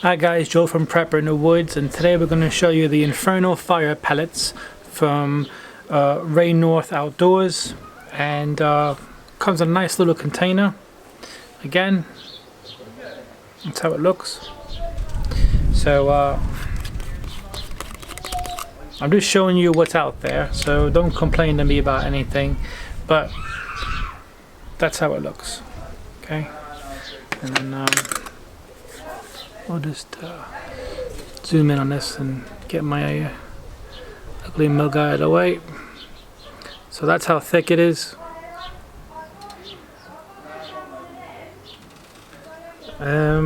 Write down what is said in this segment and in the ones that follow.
Hi guys, Joe from Prepper in the Woods, and today we're going to show you the Inferno fire pellets from Ray North Outdoors, and comes in a nice little container. Again, that's how it looks. So I'm just showing you what's out there, so don't complain to me about anything, but that's how it looks. Okay, and then I'll just zoom in on this and get my ugly mug out of the way. So that's how thick it is. I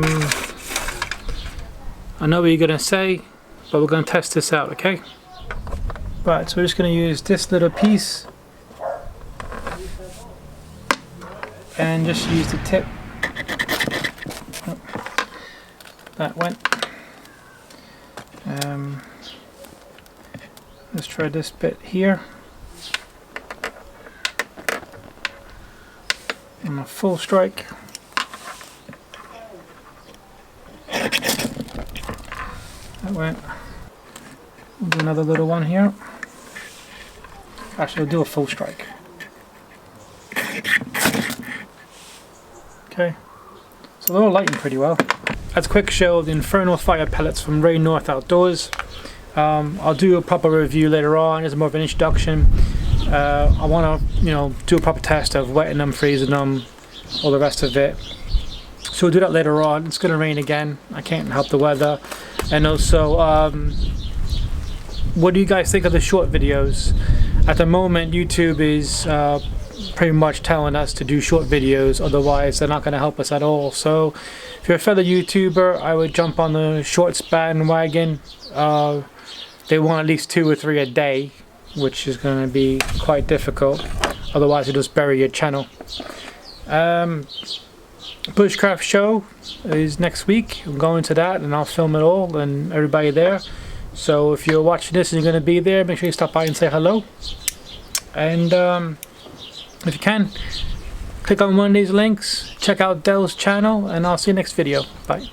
know what you're gonna say, but we're gonna test this out, okay? Right, so we're just gonna use this little piece and just use the tip. That went. Let's try this bit here. On a full strike. That went. We'll do another little one here. Actually, we'll do a full strike. Okay. So they're all lighting pretty well. That's a quick show of the Inferno fire pellets from Ray North Outdoors. I'll do a proper review later on as more of an introduction. I want to, do a proper test of wetting them, freezing them, all the rest of it. So we'll do that later on. It's going to rain again. I can't help the weather. And also, what do you guys think of the short videos? At the moment, YouTube is pretty much telling us to do short videos, otherwise they're not going to help us at all. So if you're a fellow YouTuber, I would jump on the shorts bandwagon. They want at least 2 or 3 a day, which is going to be quite difficult, otherwise you'll just bury your channel. Bushcraft show is next week. I'm going to that and I'll film it all and everybody there. So if you're watching this and you're going to be there, make sure you stop by and say hello. And if you can, click on one of these links, check out Dell's channel, and I'll see you next video. Bye.